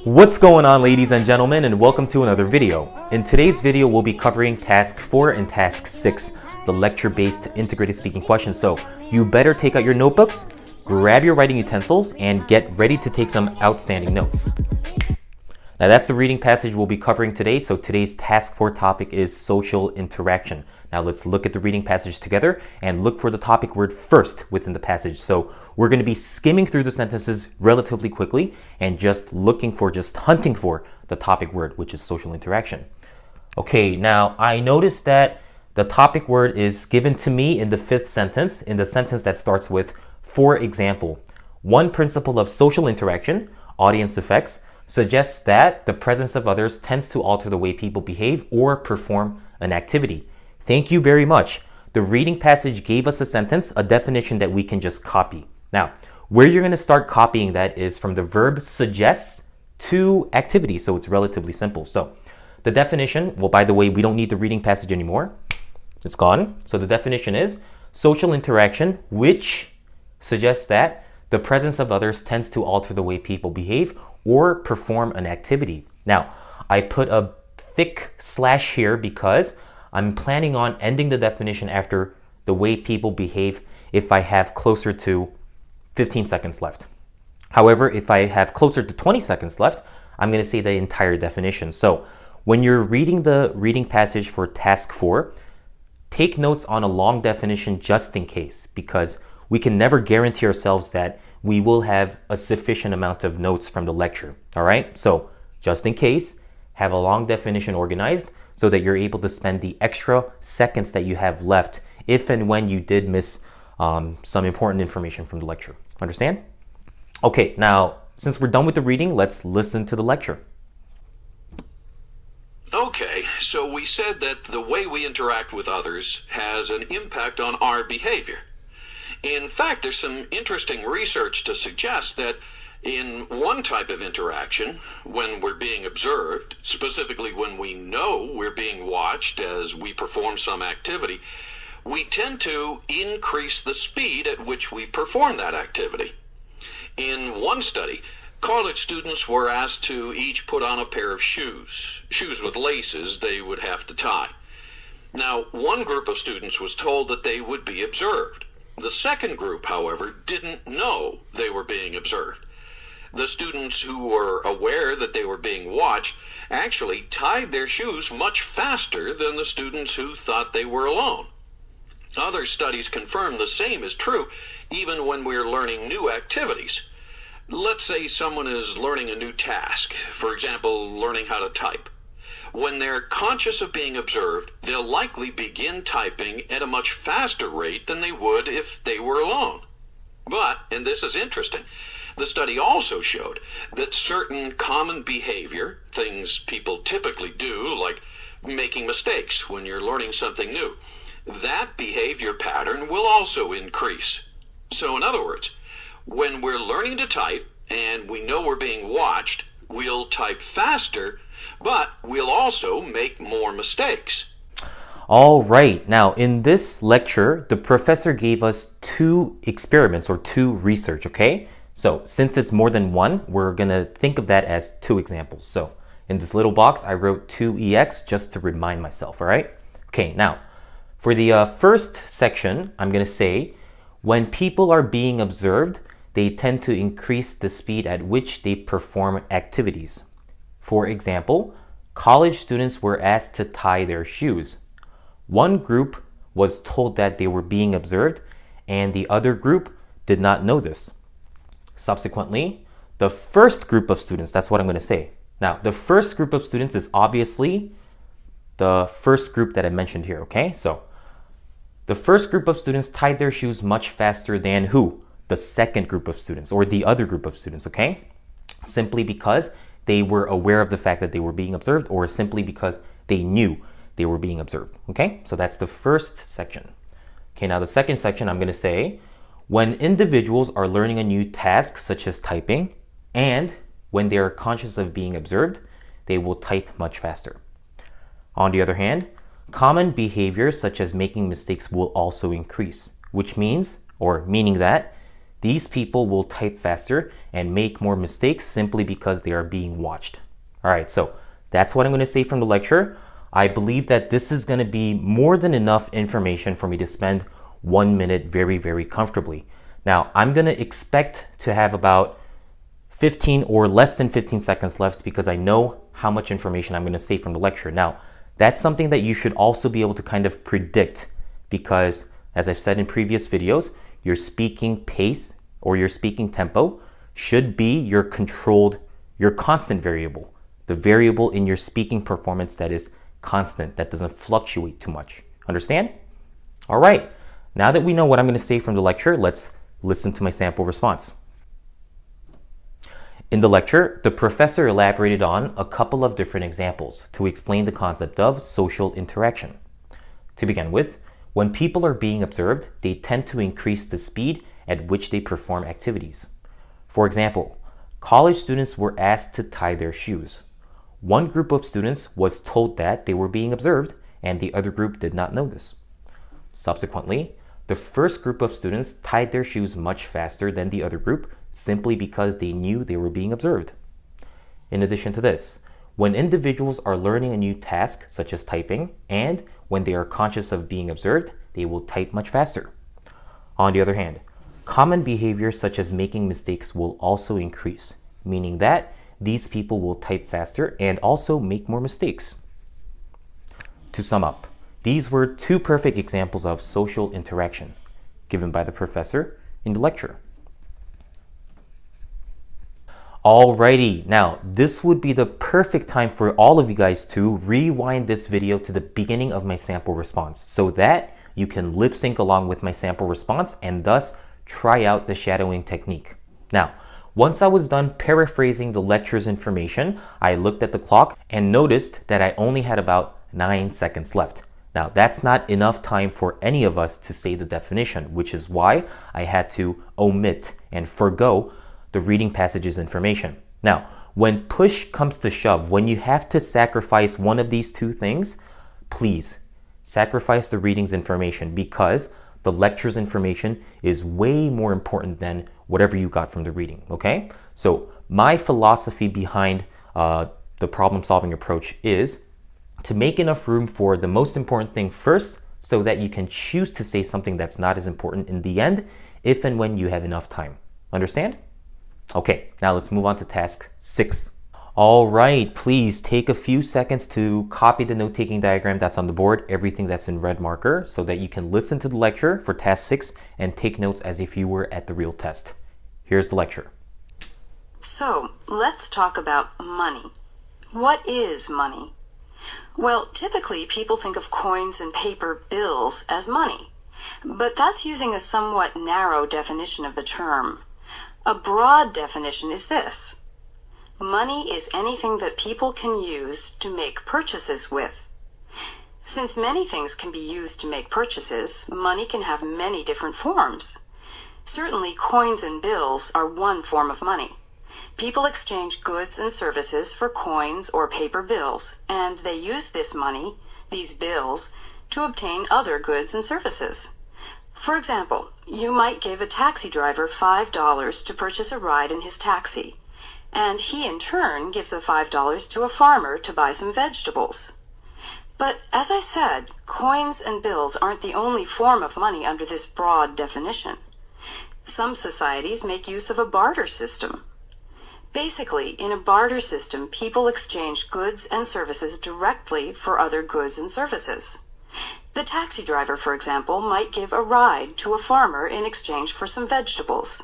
What's going on, ladies and gentlemen, and welcome to another video. In today's video, we'll be covering Task 4 and Task 6, the lecture-based integrated speaking questions. So you better take out your notebooks, grab your writing utensils, and get ready to take some outstanding notes. Now that's the reading passage we'll be covering today. So today's Task 4 topic is social interaction. Now let's look at the reading passage together and look for the topic word first within the passage. So we're going to be skimming through the sentences relatively quickly and just hunting for the topic word, which is social interaction. Okay, now I noticed that the topic word is given to me in the fifth sentence, in the sentence that starts with, for example. One principle of social interaction, audience effects, suggests that the presence of others tends to alter the way people behave or perform an activity. Thank you very much. The reading passage gave us a sentence, a definition that we can just copy. Now, where you're going to start copying that is from the verb suggests to activity, so it's relatively simple. So the definition, well, by the way, we don't need the reading passage anymore. It's gone. So the definition is social interaction, which suggests that the presence of others tends to alter the way people behave or perform an activity. Now, I put a thick slash here because I'm planning on ending the definition after the way people behave if I have closer to 15 seconds left. However, if I have closer to 20 seconds left, I'm going to say the entire definition. So when you're reading the reading passage for Task 4, take notes on a long definition just in case, because we can never guarantee ourselves that we will have a sufficient amount of notes from the lecture. All right, so just in case, have a long definition organized so that you're able to spend the extra seconds that you have left if and when you did miss some important information from the lecture. Understand? Okay, now, since we're done with the reading, let's listen to the lecture. Okay, so we said that the way we interact with others has an impact on our behavior. In fact, there's some interesting research to suggest that in one type of interaction, when we're being observed, specifically when we know we're being watched as we perform some activity, we tend to increase the speed at which we perform that activity. In one study, college students were asked to each put on a pair of shoes with laces they would have to tie. Now, one group of students was told that they would be observed. The second group, however, didn't know they were being observed. The students who were aware that they were being watched actually tied their shoes much faster than the students who thought they were alone. Other studies confirm the same is true even when we're learning new activities. Let's say someone is learning a new task, for example, learning how to type. When they're conscious of being observed, they'll likely begin typing at a much faster rate than they would if they were alone. But, and this is interesting, the study also showed that certain common behavior, things people typically do, like making mistakes when you're learning something new, that behavior pattern will also increase. So in other words, when we're learning to type and we know we're being watched, we'll type faster, but we'll also make more mistakes. All right, now in this lecture, the professor gave us two experiments or two research, okay? So since it's more than one, we're gonna think of that as two examples. So in this little box, I wrote 2EX just to remind myself, all right? Okay, now for the first section, I'm gonna say, when people are being observed, they tend to increase the speed at which they perform activities. For example, college students were asked to tie their shoes. One group was told that they were being observed, and the other group did not know this. Subsequently, the first group of students, that's what I'm going to say. Now, the first group of students is obviously the first group that I mentioned here, okay? So, the first group of students tied their shoes much faster than who? The second group of students, or the other group of students, okay? Simply because they were aware of the fact that they were being observed, or simply because they knew they were being observed, okay? So that's the first section. Okay, now the second section, I'm going to say, when individuals are learning a new task, such as typing, and when they are conscious of being observed, they will type much faster. On the other hand, common behaviors such as making mistakes will also increase, which means, or meaning that, these people will type faster and make more mistakes simply because they are being watched. All right, so that's what I'm going to say from the lecture. I believe that this is going to be more than enough information for me to spend 1 minute very, very comfortably. Now, I'm going to expect to have about 15 or less than 15 seconds left because I know how much information I'm going to say from the lecture. Now, that's something that you should also be able to kind of predict because, as I've said in previous videos, your speaking pace or your speaking tempo should be your constant variable, the variable in your speaking performance that is constant, that doesn't fluctuate too much. Understand? All right, now that we know what I'm going to say from the lecture, let's listen to my sample response. In the lecture, the professor elaborated on a couple of different examples to explain the concept of social interaction. To begin with, when people are being observed, they tend to increase the speed at which they perform activities. For example, college students were asked to tie their shoes. One group of students was told that they were being observed, and the other group did not know this. Subsequently, the first group of students tied their shoes much faster than the other group simply because they knew they were being observed. In addition to this, when individuals are learning a new task, such as typing, and when they are conscious of being observed, they will type much faster. On the other hand, common behaviors such as making mistakes will also increase, meaning that these people will type faster and also make more mistakes. To sum up, these were two perfect examples of social interaction given by the professor in the lecture. Alrighty, now this would be the perfect time for all of you guys to rewind this video to the beginning of my sample response so that you can lip sync along with my sample response and thus try out the shadowing technique. Now, once I was done paraphrasing the lecture's information, I looked at the clock and noticed that I only had about 9 seconds left. Now, that's not enough time for any of us to say the definition, which is why I had to omit and forgo the reading passage's information. Now, when push comes to shove, when you have to sacrifice one of these two things, please sacrifice the reading's information because the lecture's information is way more important than whatever you got from the reading, okay? So my philosophy behind the problem-solving approach is to make enough room for the most important thing first so that you can choose to say something that's not as important in the end if and when you have enough time. Understand? Okay, now let's move on to task 6. All right, please take a few seconds to copy the note-taking diagram that's on the board, everything that's in red marker, so that you can listen to the lecture for task 6 and take notes as if you were at the real test. Here's the lecture. So, let's talk about money. What is money? Well, typically people think of coins and paper bills as money, but that's using a somewhat narrow definition of the term. A broad definition is this. Money is anything that people can use to make purchases with. Since many things can be used to make purchases, money can have many different forms. Certainly, coins and bills are one form of money. People exchange goods and services for coins or paper bills, and they use this money, these bills, to obtain other goods and services. For example, you might give a taxi driver $5 to purchase a ride in his taxi, and he in turn gives the $5 to a farmer to buy some vegetables. But as I said, coins and bills aren't the only form of money under this broad definition. Some societies make use of a barter system. Basically, in a barter system, people exchange goods and services directly for other goods and services. The taxi driver, for example, might give a ride to a farmer in exchange for some vegetables.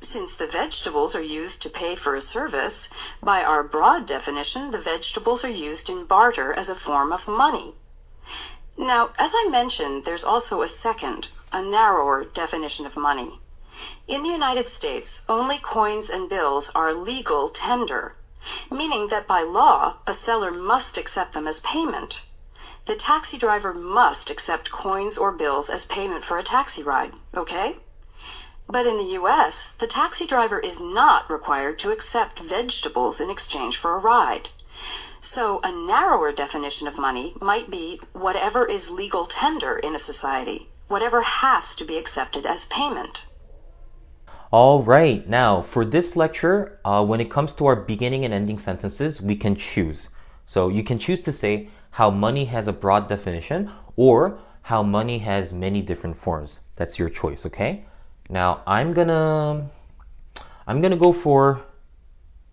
Since the vegetables are used to pay for a service, by our broad definition, the vegetables are used in barter as a form of money. Now, as I mentioned, there's also a second, a narrower definition of money. In the United States, only coins and bills are legal tender, meaning that by law, a seller must accept them as payment. The taxi driver must accept coins or bills as payment for a taxi ride, okay? But in the U.S., the taxi driver is not required to accept vegetables in exchange for a ride. So a narrower definition of money might be whatever is legal tender in a society, whatever has to be accepted as payment. All right, now for this lecture, when it comes to our beginning and ending sentences, we can choose. So you can choose to say how money has a broad definition or how money has many different forms. That's your choice, okay? Now I'm gonna go for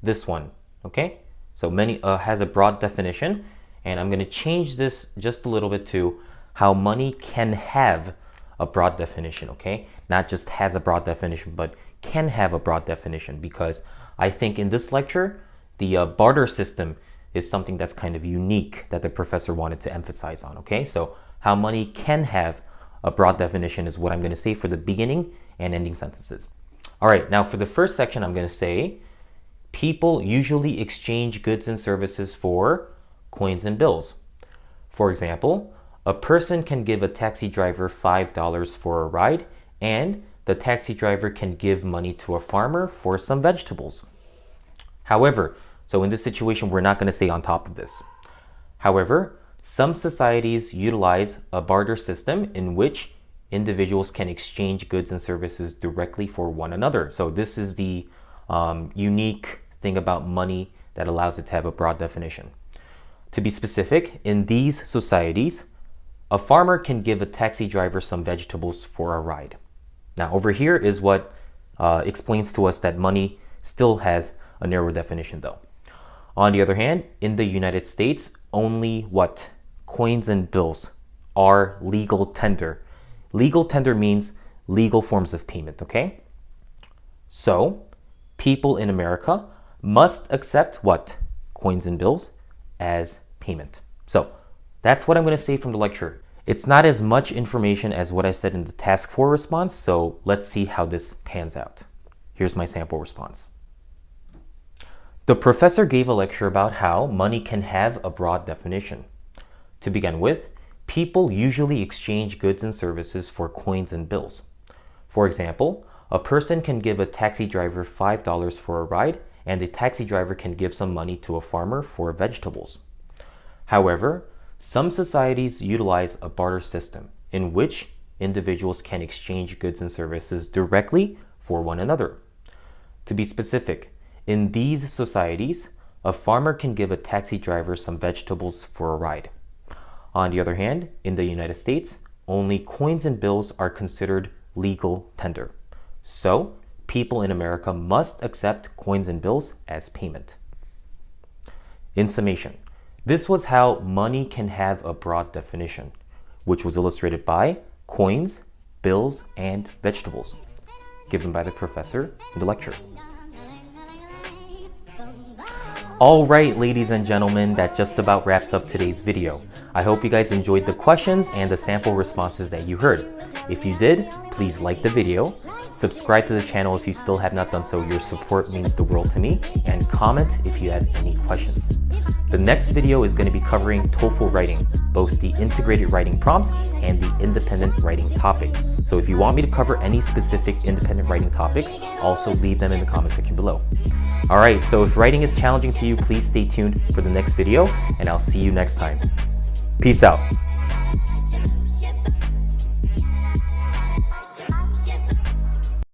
this one, okay? So money has a broad definition, and I'm gonna change this just a little bit to how money can have a broad definition, okay? Not just has a broad definition, but can have a broad definition, because I think in this lecture, the barter system is something that's kind of unique that the professor wanted to emphasize on, okay? So how money can have a broad definition is what I'm gonna say for the beginning and ending sentences. All right, now for the first section, I'm gonna say, people usually exchange goods and services for coins and bills. For example, a person can give a taxi driver $5 for a ride, and the taxi driver can give money to a farmer for some vegetables. However, so in this situation, we're not going to say on top of this. However, some societies utilize a barter system in which individuals can exchange goods and services directly for one another. So this is the unique thing about money that allows it to have a broad definition. To be specific, in these societies, a farmer can give a taxi driver some vegetables for a ride. Now over here is what explains to us that money still has a narrow definition though. On the other hand, in the United States, only what? Coins and bills are legal tender. Legal tender means legal forms of payment, okay? So people in America must accept what? Coins and bills as payment. So that's what I'm going to say from the lecture. It's not as much information as what I said in the task 4 response, so let's see how this pans out. Here's my sample response. The professor gave a lecture about how money can have a broad definition. To begin with, people usually exchange goods and services for coins and bills. For example, a person can give a taxi driver $5 for a ride, and the taxi driver can give some money to a farmer for vegetables. However, some societies utilize a barter system in which individuals can exchange goods and services directly for one another. To be specific, in these societies, a farmer can give a taxi driver some vegetables for a ride. On the other hand, in the United States, only coins and bills are considered legal tender. So, people in America must accept coins and bills as payment. In summation, this was how money can have a broad definition, which was illustrated by coins, bills, and vegetables, given by the professor in the lecture. All right, ladies and gentlemen, that just about wraps up today's video. I hope you guys enjoyed the questions and the sample responses that you heard. If you did, please like the video, subscribe to the channel if you still have not done so. Your support means the world to me, and comment if you have any questions. The next video is going to be covering TOEFL writing, both the integrated writing prompt and the independent writing topic. So if you want me to cover any specific independent writing topics, also leave them in the comment section below. All right, so if writing is challenging to you, please stay tuned for the next video, and I'll see you next time. Peace out.